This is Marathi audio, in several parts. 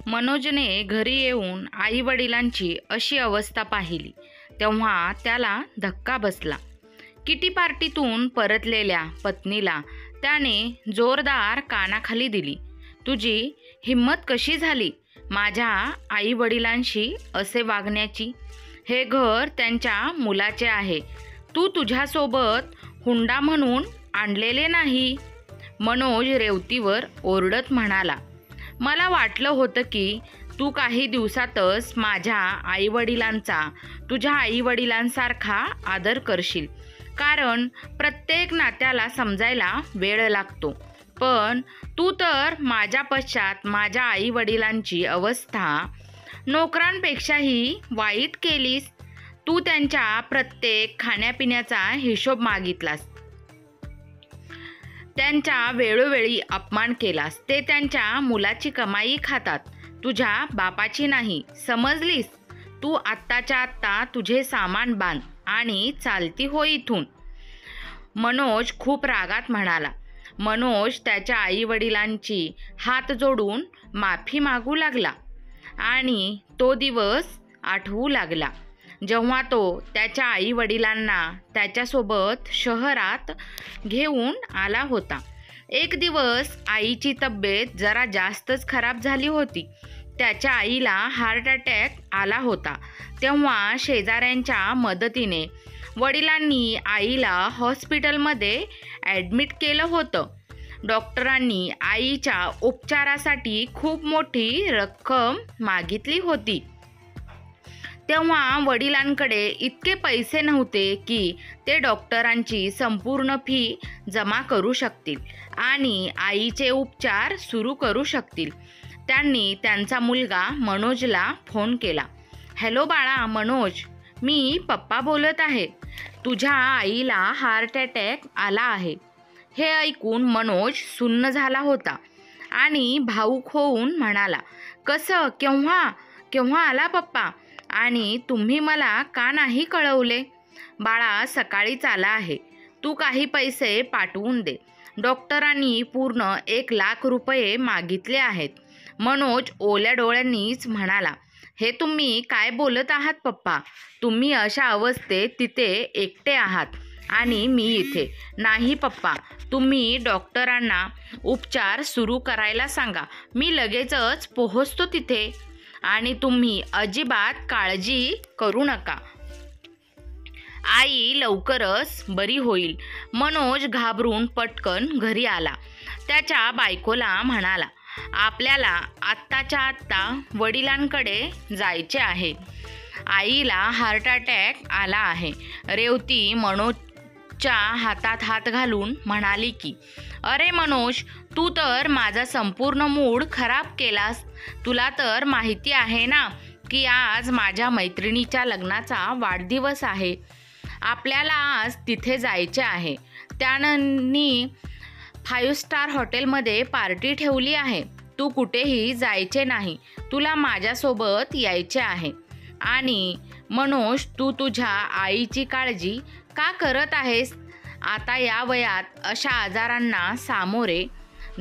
मनोजने घरी येऊन आई-वडिलांची अशी अवस्था पाहिली तेव्हा त्याला धक्का बसला. किटी पार्टीतून परतलेल्या पत्नीला त्याने जोरदार कानाखाली दिली. तुझी हिम्मत कशी झाली माझ्या आई-वडिलांशी असे वागण्याची? हे घर त्यांच्या मुलाचे आहे. तू तुझ्यासोबत हुंडा म्हणून आणलेले नाही. मनोज रेवतीवर ओरडत म्हणाला. मला वाटलं होतं की तू काही दिवसातच माझ्या आईवडिलांचा तुझ्या आईवडिलांसारखा आदर करशील, कारण प्रत्येक नात्याला समजायला वेळ लागतो. पण तू तर माझ्या पश्चात माझ्या आईवडिलांची अवस्था नोकरांपेक्षाही वाईट केलीस. तू त्यांच्या प्रत्येक खाण्यापिण्याचा हिशोब मागितलास, त्यांचा वेळोवेळी अपमान केलास. ते त्यांच्या मुलाची कमाई खातात, तुझ्या बापाची नाही. समजलीस? तू आत्ताच्या आत्ता तुझे सामान बांध आणि चालती हो इथून. मनोज खूप रागात म्हणाला. मनोज त्याच्या आईवडिलांची हात जोडून माफी मागू लागला आणि तो दिवस आठवू लागला जेव्हा तो त्याच्या आईवडिलांना त्याच्यासोबत शहरात घेऊन आला होता. एक दिवस आईची तब्येत जरा जास्तच खराब झाली होती. त्याच्या आईला हार्ट अटॅक आला होता. तेव्हा शेजाऱ्यांच्या मदतीने वडिलांनी आईला हॉस्पिटलमध्ये ॲडमिट केलं होतं. डॉक्टरांनी आईच्या उपचारासाठी खूप मोठी रक्कम मागितली होती. तेव्हा वडिलांकडे इतके पैसे नव्हते की ते डॉक्टरांची संपूर्ण फी जमा करू शकतील आणि आईचे उपचार सुरू करू शकतील. त्यांनी त्यांचा मुलगा मनोजला फोन केला. हॅलो बाळा मनोज, मी पप्पा बोलत आहे. तुझ्या आईला हार्ट अटॅक आला आहे. हे ऐकून मनोज सुन्न झाला होता आणि भावूक होऊन म्हणाला. कसं? केव्हा आला पप्पा? आणि तुम्ही मला का नाही कळवले? बाळा, सकाळीच आला आहे. तू काही पैसे पाठवून दे. डॉक्टरांनी पूर्ण 1,00,000 रुपये मागितले आहेत. मनोज ओल्या डोळ्यांनीच म्हणाला. हे तुम्ही काय बोलत आहात पप्पा? तुम्ही अशा अवस्थेत तिथे एकटे आहात आणि मी इथे. नाही पप्पा, तुम्ही डॉक्टरांना उपचार सुरू करायला सांगा. मी लगेचच पोहोचतो तिथे आणि तुम्ही अजिबात काळजी करू नका. आई लवकरच बरी होईल. मनोज घाबरून पटकन घरी आला. त्याच्या बायकोला म्हणाला, आपल्याला आत्ताच्या आत्ता वडिलांकडे जायचे आहे. आईला हार्ट अटॅक आला आहे. रेवती मनोजच्या हातात हात घालून म्हणाली की, अरे मनोज, तू तर माझा संपूर्ण मूड खराब केलास. तुला तर माहिती आहे ना की आज माझ्या मैत्रिणीच्या लग्नाचा वाढदिवस आहे. आपल्याला आज तिथे जायचे आहे. त्यांनी 5 स्टार हॉटेलमध्ये पार्टी ठेवली आहे. तू कुठेही जायचे नाही. तुला माझ्यासोबत यायचे आहे. आणि मनोज, तू तुझ्या आईची काळजी का करत आहेस? आता या वयात अशा आजारांना सामोरे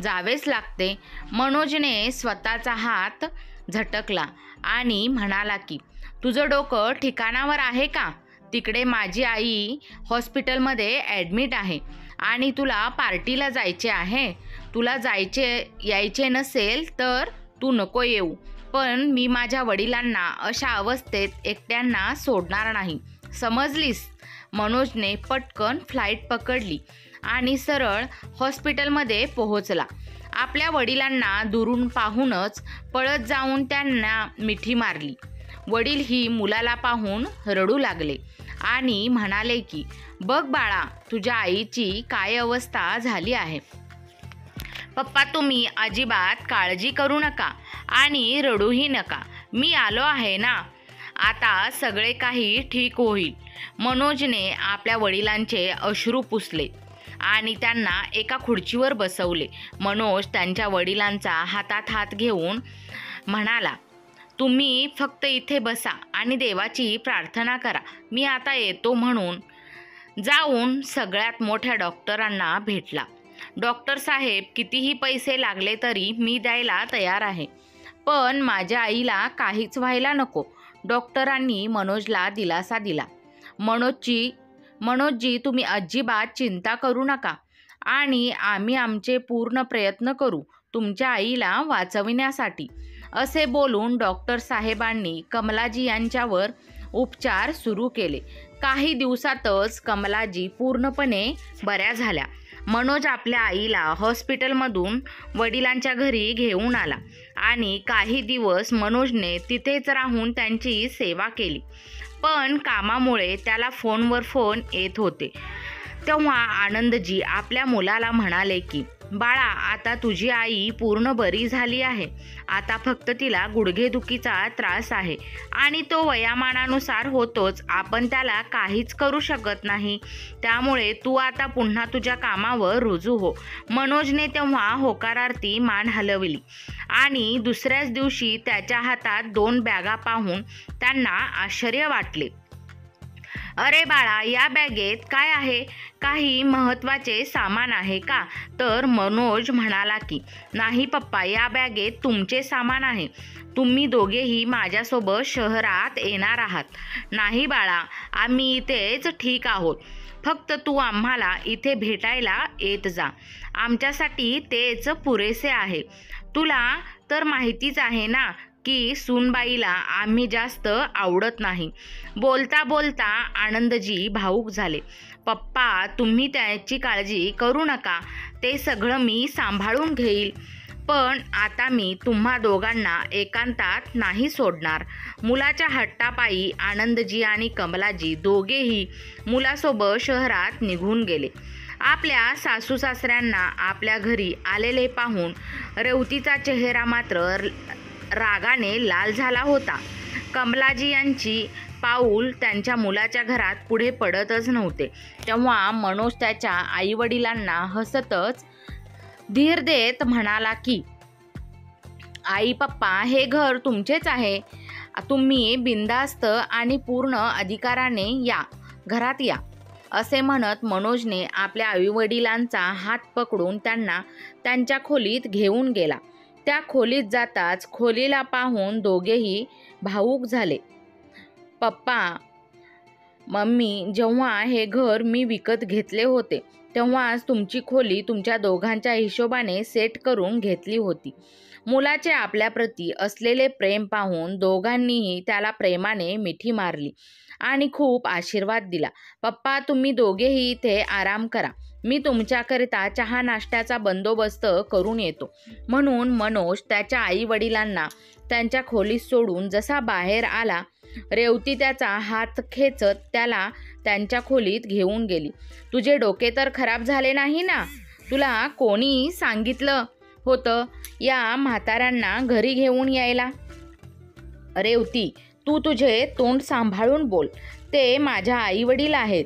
जावेच लागते. मनोजने स्वतःचा हात झटकला आणि म्हणाला की, तुझं डोकं ठिकाणावर आहे का? तिकडे माझी आई हॉस्पिटलमध्ये ॲडमिट आहे आणि तुला पार्टीला जायचे आहे. तुला यायचे नसेल तर तू नको येऊ, पण मी माझ्या वडिलांना अशा अवस्थेत एकट्यांना सोडणार नाही. समजलीस? मनोजने पटकन फ्लाईट पकडली आणि सरळ हॉस्पिटलमध्ये पोहोचला. आपल्या वडिलांना दुरून पाहूनच पळत जाऊन त्यांना मिठी मारली. वडील ही मुलाला पाहून रडू लागले आणि म्हणाले की, बघ बाळा, तुझ्या आईची काय अवस्था झाली आहे. पप्पा, तुम्ही अजिबात काळजी करू नका आणि रडूही नका. मी आलो आहे ना. आता सगळे काही ठीक होईल. मनोजने आपल्या वडिलांचे अश्रू पुसले आणि त्यांना एका खुर्चीवर बसवले. मनोज त्यांच्या वडिलांचा हातात हात घेऊन म्हणाला, तुम्ही फक्त इथे बसा आणि देवाची प्रार्थना करा. मी आता येतो. म्हणून जाऊन सगळ्यात मोठ्या डॉक्टरांना भेटला. डॉक्टर साहेब, कितीही पैसे लागले तरी मी द्यायला तयार आहे. पण माझ्या आईला काहीच व्हायला नको. डॉक्टरांनी मनोजला दिलासा दिला. मनोजजी तुम्ही अजिबात चिंता करू नका आणि आम्ही आमचे पूर्ण प्रयत्न करू तुमच्या आईला वाचविण्यासाठी, असे बोलून डॉक्टर साहेबांनी कमलाजी यांच्यावर उपचार सुरू केले. काही दिवसातच कमलाजी पूर्णपणे बऱ्या झाल्या. मनोज आपल्या आईला हॉस्पिटलमधून वडिलांच्या घरी घेऊन आला आणि काही दिवस मनोजने तिथेच राहून त्यांची सेवा केली. पण कामामुळे त्याला फोनवर फोन येत होते. तेव्हा आनंदजी आपल्या मुलाला म्हणाले की, बाळा, आता तुझी आई पूर्ण बरी झाली आहे. आता फक्त तिला गुडघेदुखीचा त्रास आहे आणि तो वयामानानुसार होतोच. आपण त्याला काहीच करू शकत नाही. त्यामुळे तू आता पुन्हा तुझ्या कामावर रुजू हो. मनोजने तेव्हा होकारार्थी मान हलवली आणि दुसऱ्याच दिवशी त्याच्या हातात 2 बॅगा पाहून त्यांना आश्चर्य वाटले. अरे बाळा, या बॅगेत काय आहे? काही महत्त्वाचे सामान आहे का? तर मनोज म्हणाला की, नाही पप्पा, या बॅगेत तुमचे सामान आहे. तुम्ही दोघेही माझ्यासोबत शहरात येणार आहात. नाही बाळा, आम्ही इथेच ठीक आहोत. फक्त तू आम्हाला इथे भेटायला येत जा. आमच्यासाठी तेच पुरेसे आहे. तुला तर माहितीच आहे ना की सूनबाईला आम्ही जास्त आवडत नाही. बोलता बोलता आनंदजी भावूक झाले. पप्पा, तुम्ही त्याची काळजी करू नका. ते सगळं मी सांभाळून घेईल. पण आता मी तुम्हा दोघांना एकांतात नाही सोडणार. मुलाच्या हट्टापायी आनंदजी आणि कमलाजी दोघेही मुलासोबत शहरात निघून गेले. आपल्या सासू सासऱ्यांना आपल्या घरी आलेले पाहून रेवतीचा चेहरा मात्र रागाने लाल झाला होता. कमलाजी यांची पाऊल त्यांच्या मुलाच्या घरात पुढे पडतच नव्हते. तेव्हा मनोज त्याच्या आईवडिलांना हसतच धीर देत म्हणाला की, आई पप्पा, हे घर तुमचेच आहे. तुम्ही बिनधास्त आणि पूर्ण अधिकाराने घरात या. असे म्हणत मनोजने आपल्या आईवडिलांचा हात पकडून त्यांना त्यांच्या खोलीत घेऊन गेला. त्या खोलीत जाताच खोलीला पाहून दोघेही भावूक झाले. पप्पा, मम्मी, जेव्हा हे घर मी विकत घेतले होते तेव्हाच तुमची खोली तुमच्या दोघांच्या हिशोबाने सेट करून घेतली होती. मुलाचे आपल्याप्रती असलेले प्रेम पाहून दोघांनीही त्याला प्रेमाने मिठी मारली आणि खूप आशीर्वाद दिला. पप्पा, तुम्ही दोघेही इथे आराम करा. मी तुमच्याकरिता चहा नाश्त्याचा बंदोबस्त करून येतो. म्हणून मनोज त्याच्या आई वडिलांना त्यांच्या खोलीत सोडून जसा बाहेर आला, रेवती त्याचा हात खेचत त्याला त्यांच्या खोलीत घेऊन गेली. तुझे डोके तर खराब झाले नाही ना? तुला कोणी सांगितलं होतं या म्हाताऱ्यांना घरी घेऊन यायला? रेवती, तू तुझे तोंड सांभाळून बोल. ते माझ्या आई वडील आहेत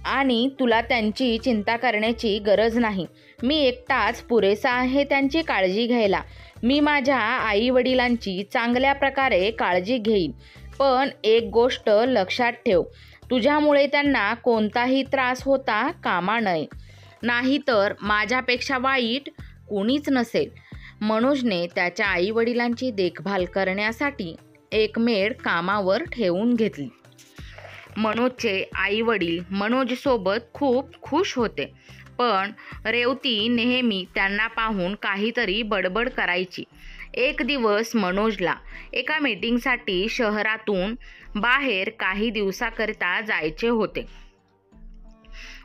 आणि तुला त्यांची चिंता करण्याची गरज नाही. मी एकटाच पुरेसा आहे त्यांची काळजी घ्यायला. मी माझ्या आई वडिलांची चांगल्या प्रकारे काळजी घेईन. पण एक गोष्ट लक्षात ठेव, तुझ्यामुळे त्यांना कोणताही त्रास होता कामा नये. नाहीतर माझ्यापेक्षा वाईट कोणीच नसेल. मनोजने त्याच्या आई वडिलांची देखभाल करण्यासाठी एक मेड कामावर ठेवून घेतली. मनोजचे आई वडील मनोजसोबत खूप खुश होते. पण रेवती नेहमी त्यांना पाहून काहीतरी बडबड करायची. एक दिवस मनोजला एका मीटिंगसाठी शहरातून बाहेर काही दिवसाकरिता जायचे होते.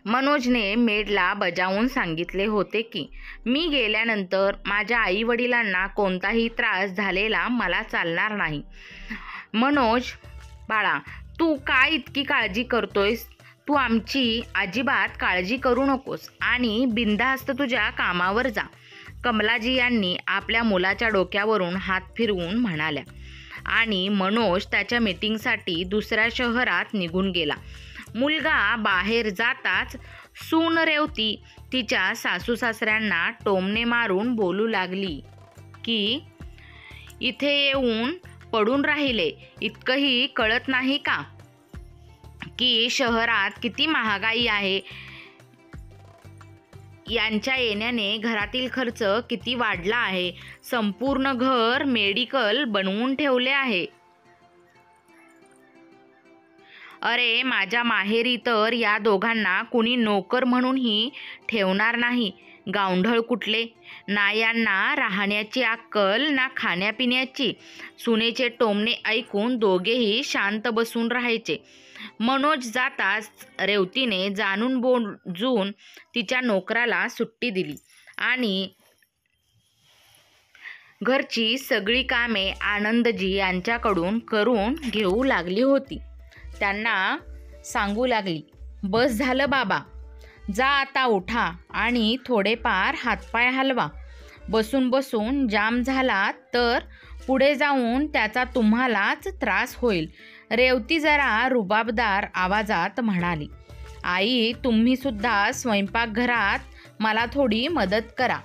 मनोजने मेडला बजावून सांगितले होते की, मी गेल्यानंतर माझ्या आई वडिलांना कोणताही त्रास झालेला मला चालणार नाही. मनोज बाळा, तू काय इतकी काळजी करतोयस? तू आमची अजिबात काळजी करू नकोस आणि बिनधास्त तुझ्या कामावर जा. कमलाजी यांनी आपल्या मुलाच्या डोक्यावरून हात फिरवून म्हणाल्या आणि मनोज त्याच्या मीटिंगसाठी दुसऱ्या शहरात निघून गेला. मुलगा बाहेर जाताच सून रेवती तिच्या सासू सासऱ्यांना टोमणे मारून बोलू लागली की, इथे येऊन पडून राहिले, इतकंही कळत नाही का की शहरात किती महागाई आहे? यांच्या येण्याने घरातील खर्च किती वाढला आहे. संपूर्ण घर मेडिकल बनवून ठेवले आहे. अरे, माझ्या माहेरी तर या दोघांना कुणी नोकर म्हणूनही ठेवणार नाही. गावंढळ कुठले, ना यांना राहण्याची अक्कल ना खाण्यापिण्याची. सुनेचे टोमणे ऐकून दोघेही शांत बसून राहायचे. मनोज जाताच रेवतीने जाणून बोजून तिच्या नोकराला सुट्टी दिली आणि घरची सगळी कामे आनंदजी यांच्याकडून करून घेऊ लागली होती. त्यांना सांगू लागली, बस झालं बाबा, जा आता उठा आणि थोडेफार हातपाय हलवा. बसून बसून जाम झाला तर पुढे जाऊन त्याचा तुम्हालाच त्रास होईल. रेवती जरा रुबाबदार आवाजात म्हणाली, आई, तुम्ही सुद्धा स्वयंपाकघरात मला थोडी मदत करा.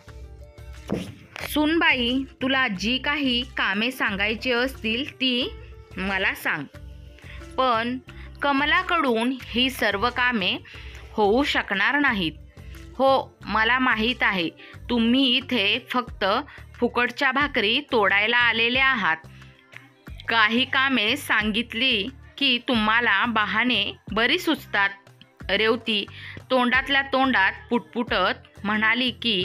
सूनबाई, तुला जी काही कामे सांगायची असतील ती मला सांग. पण कमलाकडून ही सर्व कामे होऊ शकणार नाहीत. हो, मला माहीत आहे. तुम्ही इथे फक्त फुकटच्या भाकरी तोडायला आलेले आहात. काही कामे सांगितली की तुम्हाला बहाणे बरी सुचतात. रेवती तोंडातल्या तोंडात पुटपुटत म्हणाली की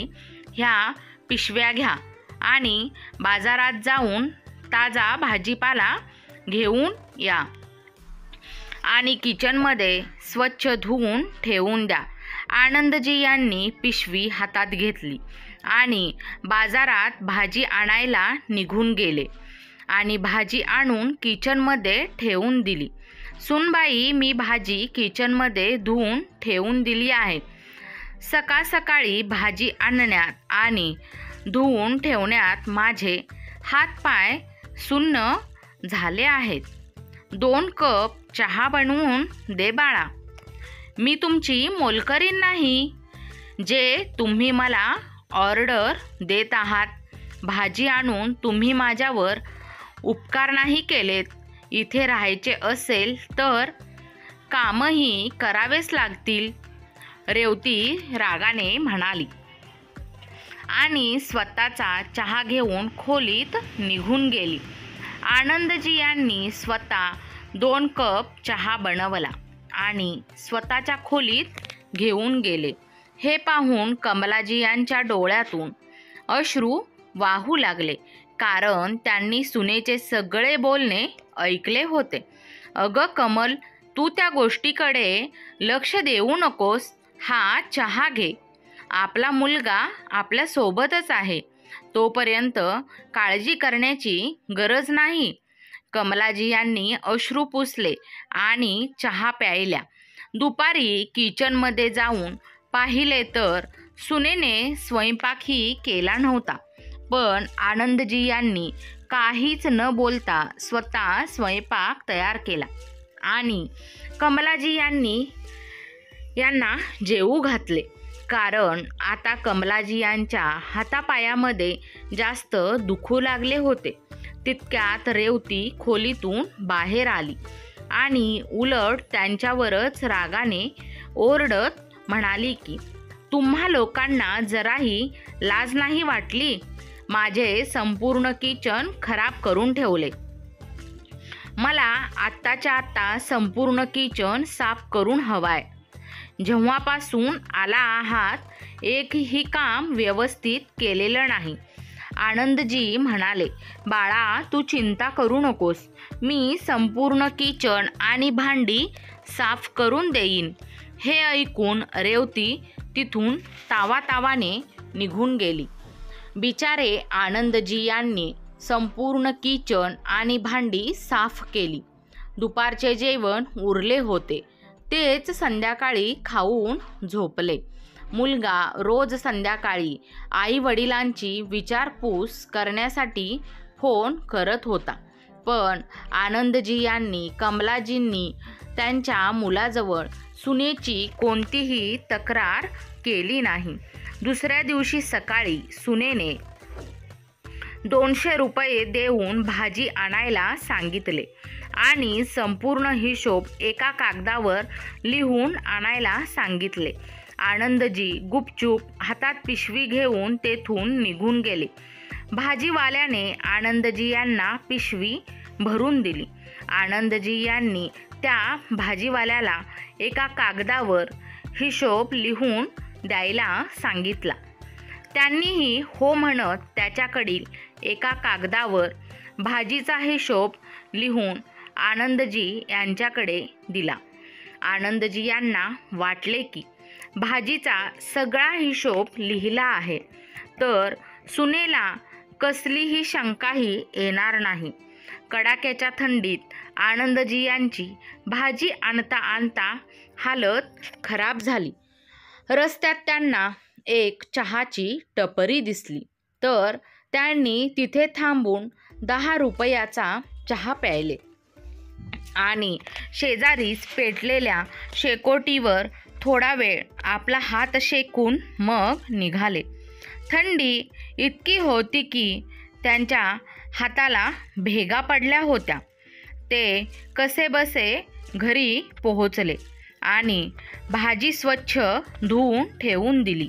ह्या पिशव्या घ्या आणि बाजारात जाऊन ताजा भाजीपाला घेऊन या आणि किचनमध्ये स्वच्छ धुवून ठेवून द्या. आनंदजी यांनी पिशवी हातात घेतली आणि बाजारात भाजी आणायला निघून गेले आणि भाजी आणून किचनमध्ये ठेवून दिली. सूनबाई, मी भाजी किचनमध्ये धुवून ठेवून दिली आहे. सकाळ सकाळी भाजी आणण्यात आणि धुवून ठेवण्यात माझे हातपाय सुन्न झाले आहेत. 2 कप चहा बनवून दे बाळा. मी तुमची मोलकरीण नाही जे तुम्ही मला ऑर्डर देत आहात. भाजी आणून तुम्ही माझ्यावर उपकार नाही केलेत. इथे राहायचे असेल तर कामही करावेच लागतील, रेवती रागाने म्हणाली आणि स्वतःचा चहा घेऊन खोलीत निघून गेली. आनंदजी यांनी स्वतः 2 कप चहा बनवला आणि स्वतःच्या खोलीत घेऊन गेले. हे पाहून कमलाजी यांच्या डोळ्यातून अश्रू वाहू लागले, कारण त्यांनी सुनेचे सगळे बोलणे ऐकले होते. अगं कमल, तू त्या गोष्टीकडे लक्ष देऊ नकोस. हा चहा घे. आपला मुलगा आपल्या सोबतच आहे, तोपर्यंत काळजी करण्याची गरज नाही. कमलाजी यांनी अश्रू पुसले आणि चहा प्यायल्या. दुपारी किचनमध्ये जाऊन पाहिले तर सुनेने स्वयंपाकही केला नव्हता. पण आनंदजी यांनी काहीच न बोलता स्वतः स्वयंपाक तयार केला आणि कमलाजी यांना जेवू घातले. कारण आता कमलाजी यांच्या हातापायामध्ये जास्त दुखू लागले होते. तितक्यात रेवती खोलीतून बाहेर आली आणि उलट त्यांच्यावरच रागाने ओरडत म्हणाली की तुम्हा लोकांना जराही लाज नाही वाटली. माझे संपूर्ण किचन खराब करून ठेवले. मला आत्ताच्या आत्ता संपूर्ण किचन साफ करून हवाय. जेव्हापासून आला आहात एकही काम व्यवस्थित केलेलं नाही. आनंदजी म्हणाले, बाळा, तू चिंता करू नकोस. मी संपूर्ण किचन आणि भांडी साफ करून देईन. हे ऐकून रेवती तिथून तावातावाने निघून गेली. बिचारे आनंदजी यांनी संपूर्ण किचन आणि भांडी साफ केली. दुपारचे जेवण उरले होते, तेच संध्याकाळी खाऊन झोपले. मुलगा रोज संध्याकाळी आई वडिलांची विचारपूस करण्यासाठी फोन करत होता. पण आनंदजी यांनी कमलाजींनी त्यांच्या मुलाजवळ सुनेची कोणतीही तक्रार केली नाही. दुसऱ्या दिवशी सकाळी सुनेने 200 रुपये देऊन भाजी आणायला सांगितले आणि संपूर्ण हिशोब एका कागदावर लिहून आणायला सांगितले. आनंदजी गुपचूप हातात पिशवी घेऊन तेथून निघून गेले. भाजीवाल्याने आनंदजी यांना पिशवी भरून दिली. आनंदजी यांनी त्या भाजीवाल्याला एका कागदावर हिशोब लिहून द्यायला सांगितला. त्यांनीही हो म्हणत त्याच्याकडील एका कागदावर भाजीचा हिशोब लिहून आनंदजी यांच्याकडे दिला. आनंदजी यांना वाटले की भाजीचा सगळा हिशोब लिहिला आहे तर सुनेला कसलीही शंकाही येणार नाही. कडाक्याच्या थंडीत आनंदजी यांची भाजी आणता आणता हालत खराब झाली. रस्त्यात त्यांना एक चहाची टपरी दिसली तर त्यांनी तिथे थांबून 10 रुपयाचा चहा प्यायले आणि शेजारीच पेटलेल्या शेकोटीवर थोडा वेळ आपला हात शेकून मग निघाले. थंडी इतकी होती की त्यांच्या हाताला भेगा पडल्या होत्या. ते कसेबसे घरी पोहोचले आणि भाजी स्वच्छ धुवून ठेवून दिली.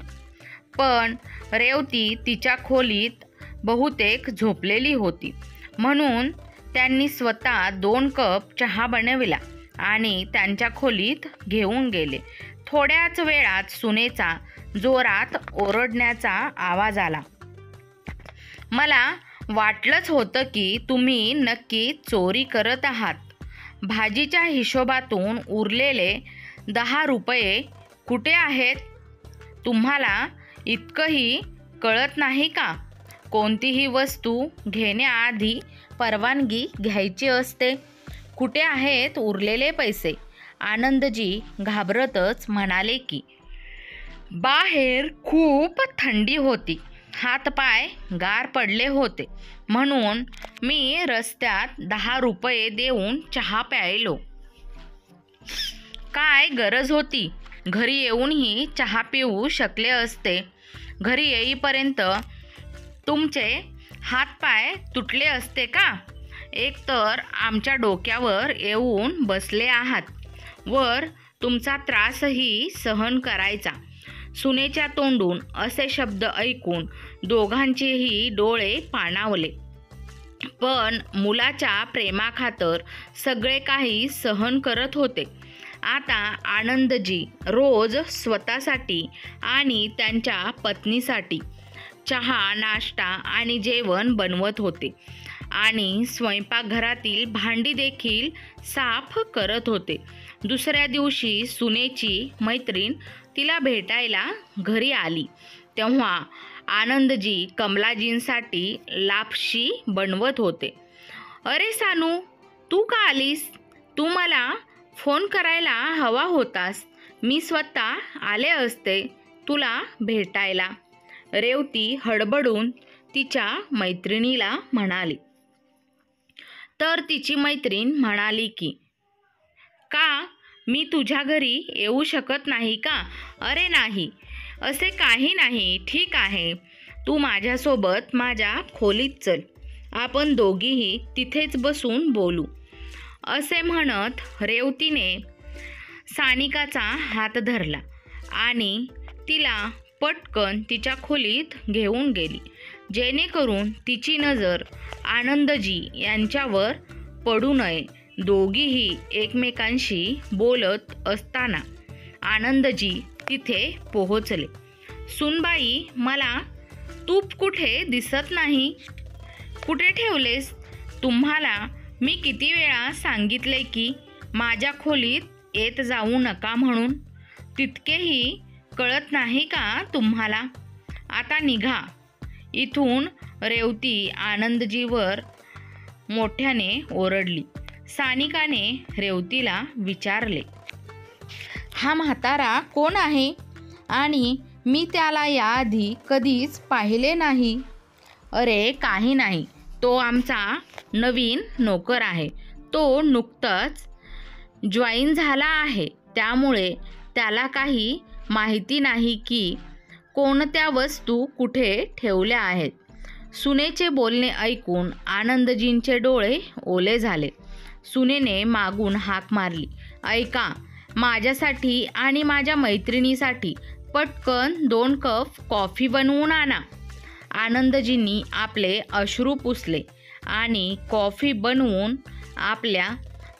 पण रेवती तिच्या खोलीत बहुतेक झोपलेली होती म्हणून त्यांनी स्वतः 2 कप चहा बनविला आणि त्यांच्या खोलीत घेऊन गेले. थोड्याच वेळात सुनेचा जोरात ओरडण्याचा आवाज आला. मला वाटलंच होतं की तुम्ही नक्की चोरी करत आहात. भाजीच्या हिशोबातून उरलेले 10 रुपये कुठे आहेत? तुम्हाला इतकंही कळत नाही का? कोणतीही वस्तू घेण्याआधी परवानगी घ्यायची असते. कुठे आहेत उरलेले पैसे? आनंदजी घाबरतच म्हणाले की बाहेर खूप थंडी होती. हातपाय गार पडले होते म्हणून मी रस्त्यात 10 रुपये देऊन चहा प्यायलो. काय गरज होती? घरी येऊनही चहा पिऊ शकले असते. घरी येईपर्यंत तुमचे हातपाय तुटले असते का? एकतर आमच्या डोक्यावर येऊन बसले आहात वर तुमचा त्रासही सहन करायचा. सुनेच्या तोंडून असे शब्द ऐकून दोघांचेही डोळे पाणावले. पण मुलाच्या प्रेमाखातर सगळे काही सहन करत होते. आता आनंदजी रोज स्वतःसाठी आणि त्यांच्या पत्नीसाठी चहा, नाश्ता आणि जेवण बनवत होते आणि स्वयंपाकघरातील भांडी देखील साफ करत होते. दुसऱ्या दिवशी सुनेची मैत्रीण तिला भेटायला घरी आली तेव्हा आनंदजी कमलाजींसाठी लापशी बनवत होते. अरे सानू, तू का आलीस? तू मला फोन करायला हवा होतास. मी स्वतः आले असते तुला भेटायला. रेवती हडबडून तिच्या मैत्रिणीला म्हणाली. तर तिची मैत्रीण म्हणाली की का मी तुझ्या घरी येऊ शकत नाही का? अरे नाही, असे काही नाही. ठीक आहे, तू माझ्यासोबत माझ्या खोलीत चल. आपण दोघीही तिथेच बसून बोलू. असे म्हणत रेवतीने सानिकाचा हात धरला आणि तिला पटकन तिच्या खोलीत घेऊन गेली जेणेकरून तिची नजर आनंदजी यांच्यावर पडू नये. दोघीही एकमेकांशी बोलत असताना आनंदजी तिथे पोहोचले. सुनबाई, मला तूप कुठे दिसत नाही. कुठे ठेवलेस? तुम्हाला मी किती वेळा सांगितले की माझ्या खोलीत येत जाऊ नका म्हणून. तितकेही कळत नाही का तुम्हाला? आता निघा इथून. रेवती आनंदजीवर मोठ्याने ओरडली. सानिकाने रेवतीला विचारले, हा म्हातारा कोण आहे आणि मी त्याला याआधी कधीच पाहिले नाही. अरे काही नाही, तो आमचा नवीन नोकर आहे. तो नुकताच जॉईन झाला आहे त्यामुळे त्याला काही माहिती नाही की कोणत्या वस्तू कुठे ठेवल्या आहेत. सुनेचे बोलणे ऐकून आनंदजींचे डोळे ओले झाले. सुनेने मागून हाक मारली, ऐका, माझ्यासाठी आणि माझ्या मैत्रिणीसाठी पटकन 2 कप कॉफी बनवून आणा. आनंदजींनी आपले अश्रू पुसले आणि कॉफी बनवून आपल्या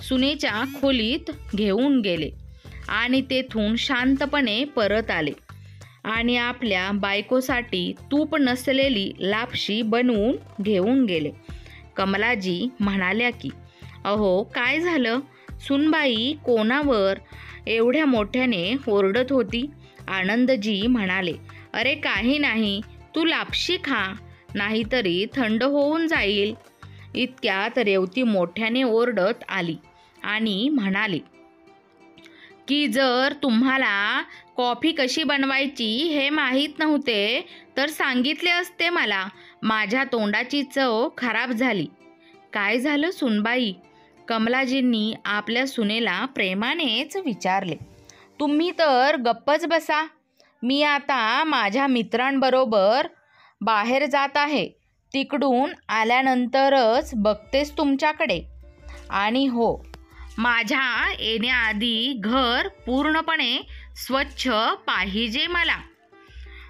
सुनेच्या खोलीत घेऊन गेले आणि तेथून शांतपणे परत आले आणि आपल्या बायकोसाठी तूप नसलेली लापशी बनवून घेऊन गेले. कमलाजी म्हणाल्या की, अहो काय झालं? सुनबाई कोणावर एवढ्या मोठ्याने ओरडत होती? आनंदजी म्हणाले, अरे काही नाही, तू लापशी खा, नाहीतरी थंड होऊन जाईल. इतक्यात रेवती मोठ्याने ओरडत आली आणि म्हणाली की जर तुम्हाला कॉफी कशी बनवायची हे माहीत नव्हते तर सांगितले असते मला. माझ्या तोंडाची चव खराब झाली. काय झालं सुनबाई? कमलाजींनी आपल्या सुनेला प्रेमानेच विचारले. तुम्ही तर गप्पच बसा. मी आता माझ्या मित्रांबरोबर बाहेर जात आहे. तिकडून आल्यानंतरच बघतेस तुमच्याकडे. आणि हो, माझ्या येण्याआधी घर पूर्णपणे स्वच्छ पाहिजे मला.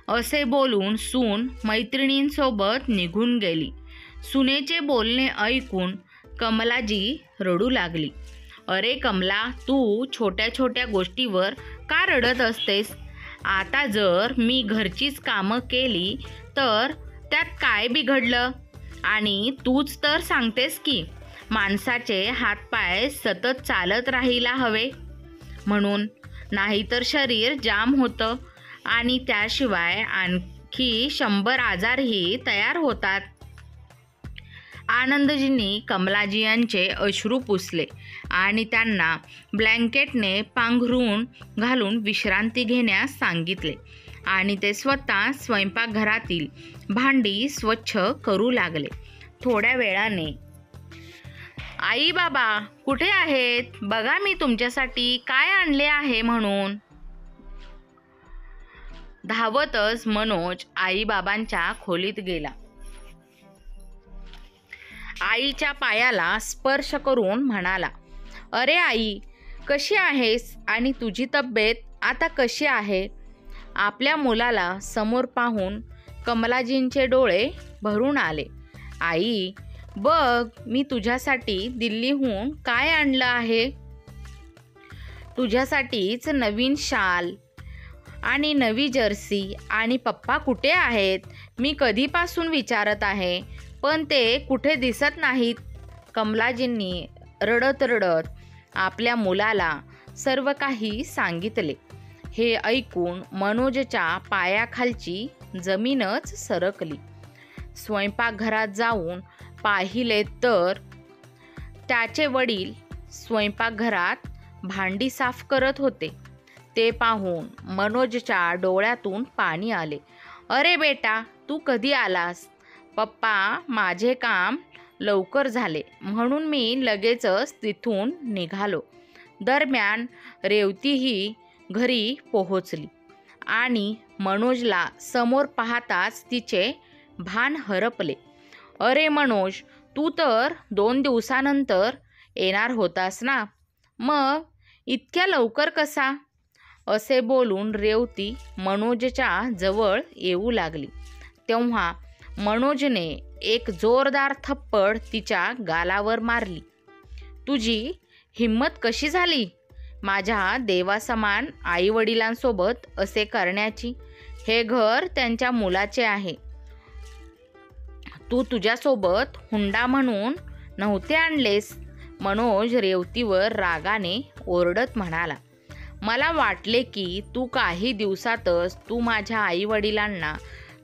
असे बोलून सून मैत्रिणींसोबत निघून गेली. सुनेचे बोलणे ऐकून कमलाजी रडू लागली. अरे कमला, तू छोट्या छोट्या गोष्टीवर का रडत असतेस? आता जर मी घरचीच कामं केली तर त्यात काय बिघडलं? आणि तूच तर सांगतेस की माणसाचे हातपाय सतत चालत राहायला हवे म्हणून, नाहीतर शरीर जाम होतं आणि त्याशिवाय आणखी 100 आजारही तयार होतात. आनंदजींनी कमलाजी यांचे अश्रू पुसले आणि त्यांना ब्लँकेटने पांघरून घालून विश्रांती घेण्यास सांगितले आणि ते स्वतः स्वयंपाकघरातील भांडी स्वच्छ करू लागले. थोड्या वेळाने, आई बाबा कुठे आहेत? बघा मी तुमच्यासाठी काय आणले आहे म्हणून. धावतच मनोज आईबाबांच्या खोलीत गेला. आईच्या पायाला स्पर्श करून म्हणाला, अरे आई, कशी आहेस आणि तुझी तब्येत आता कशी आहे? आपल्या मुलाला समोर पाहून कमलाजींचे डोळे भरून आले. आई, बघ मी तुझ्यासाठी दिल्लीहून काय आणलं आहे. तुझ्यासाठीच नवीन शाल आणि नवी जर्सी. आणि पप्पा कुठे आहेत? मी कधीपासून विचारत आहे पण ते कुठे दिसत नाहीत. कमलाजींनी रडत रडत आपल्या मुलाला सर्व काही सांगितले. हे ऐकून मनोजच्या पायाखालची जमीनच सरकली. स्वयंपाकघरात जाऊन पाहिले तर त्याचे वडील स्वयंपाकघरात भांडी साफ करत होते. ते पाहून मनोजच्या डोळ्यातून पाणी आले. अरे बेटा, तू कधी आलास? पप्पा, माझे काम लवकर झाले म्हणून मी लगेचच तिथून निघालो. दरम्यान रेवतीही घरी पोहोचली आणि मनोजला समोर पाहताच तिचे भान हरपले. अरे मनोज, तू तर 2 दिवसानंतर येणार होतास ना, मग इतक्या लवकर कसा? असे बोलून रेवती मनोजच्या जवळ येऊ लागली. तेव्हा मनोजने एक जोरदार थप्पड तिच्या गालावर मारली. तुझी हिम्मत कशी झाली माझ्या देवासमान आईवडिलांसोबत असे करण्याची? हे घर त्यांच्या मुलाचे आहे. तू तुझ्यासोबत हुंडा म्हणून नव्हते आणलेस. मनोज रेवतीवर रागाने ओरडत म्हणाला, मला वाटले की तू काही दिवसातच तू माझ्या आईवडिलांना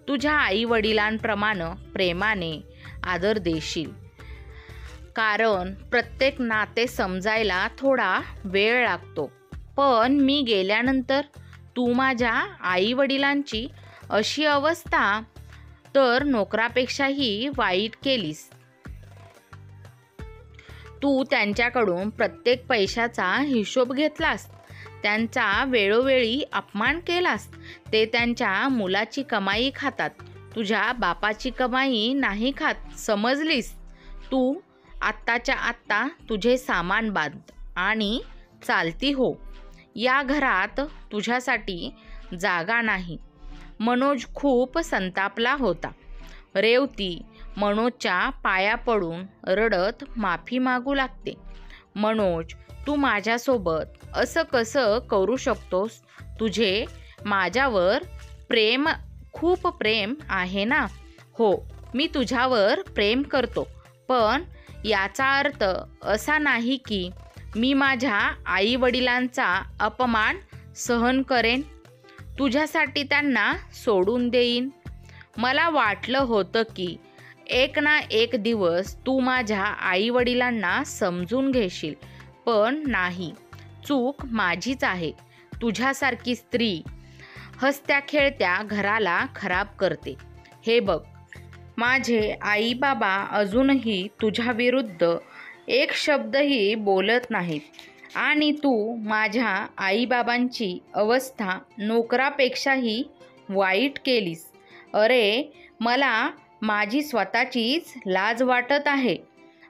तुझ्या आईवडिलांप्रमाणे प्रेमाने आदर देशील. कारण प्रत्येक नाते समजायला थोडा वेळ लागतो. पण मी गेल्यानंतर तू माझ्या आईवडिलांची अशी अवस्था तर नोकरापेक्षाही वाईट केलीस. तू त्यांच्याकडून प्रत्येक पैशाचा हिशोब घेतलास. त्यांचा वेळोवेळी अपमान केलास. ते त्यांच्या मुलाची कमाई खातात, तुझ्या बापाची कमाई नाही खात, समजलीस? तू आत्ताच्या आत्ता तुझे सामान बांध आणि चालती हो. या घरात तुझ्यासाठी जागा नाही. मनोज खूप संतापला होता. रेवती मनोजच्या पाया पडून रडत माफी मागू लागते. मनोज, तू माझ्यासोबत असं कसं करू शकतोस? तुझे माझ्यावर खूप प्रेम आहे ना? हो, मी तुझ्यावर प्रेम करतो, पण याचा अर्थ असा नाही की मी माझ्या आईवडिलांचा अपमान सहन करेन, तुझ्यासाठी त्यांना सोडून देईन. मला वाटलं होतं की एक ना एक दिवस तू माझ्या आईवडिलांना समजून घेशील, पण नाही. चूक माझीच आहे. तुझ्यासारखी स्त्री हसत्या खेळत्या घराला खराब करते. हे बघ, माझे आई बाबा अजूनही तुझ्या विरुद्ध एक शब्दही बोलत नाहीत आणि तू माझ्या आईबाबांची अवस्था नोकरापेक्षाही वाईट केलीस. अरे, मला माझी स्वतःचीच लाज वाटत आहे.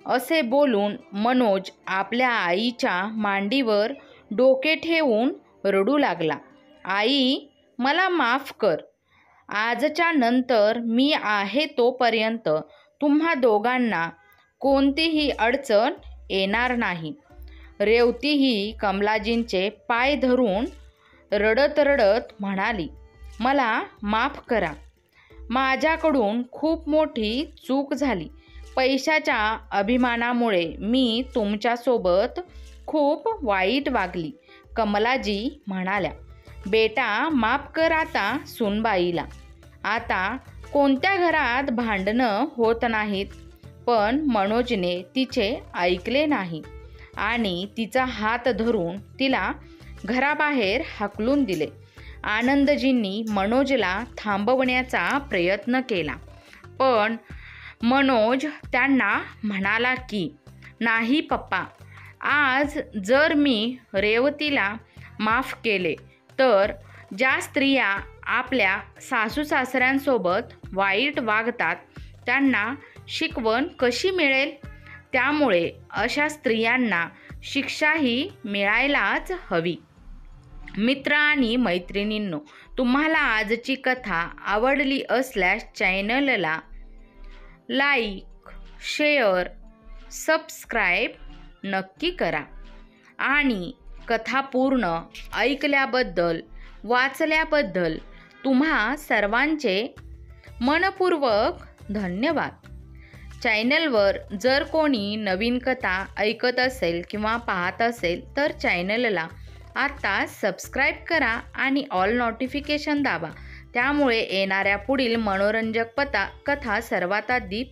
असे बोलून मनोज आपल्या आईच्या मांडीवर डोके ठेवून रडू लागला. आई, मला माफ कर. आजच्या नंतर मी आहे तोपर्यंत तुम्हा दोघांना कोणतीही अडचण येणार नाही. रेवतीही कमलाजींचे पाय धरून रडत रडत म्हणाली, मला माफ करा. माझ्याकडून खूप मोठी चूक झाली. पैशाच्या अभिमानामुळे मी तुमच्यासोबत खूप वाईट वागली. कमलाजी म्हणाल्या, बेटा, माफ कर आता सूनबाईला. आता कोणत्या घरात भांडणं होत नाहीत. पण मनोजने तिचे ऐकले नाही आणि तिचा हात धरून तिला घराबाहेर हाकलून दिले. आनंदजींनी मनोजला थांबवण्याचा प्रयत्न केला, पण मनोज त्यांना म्हणाला की नाही पप्पा, आज जर मी रेवतीला माफ केले तर ज्या स्त्रिया आपल्या सासू सासऱ्यांसोबत वाईट वागतात त्यांना शिकवण कशी मिळेल? त्यामुळे अशा स्त्रियांना शिक्षाही मिळायलाच हवी. मित्र आणि मैत्रिणींनो, तुम्हाला आजची कथा आवडली असल्यास चॅनलला लाईक, शेअर, सबस्क्राईब नक्की करा आणि कथा पूर्ण ऐकल्याबद्दल, वाचल्याबद्दल तुम्हा सर्वांचे मनपूर्वक धन्यवाद. चॅनलवर जर कोणी नवीन कथा ऐकत असेल किंवा पाहत असेल तर चॅनलला आता सबस्क्राईब करा आणि ऑल नोटिफिकेशन दाबा. त्यामुळे येणाऱ्या पुढील मनोरंजक कथा सर्वात आधी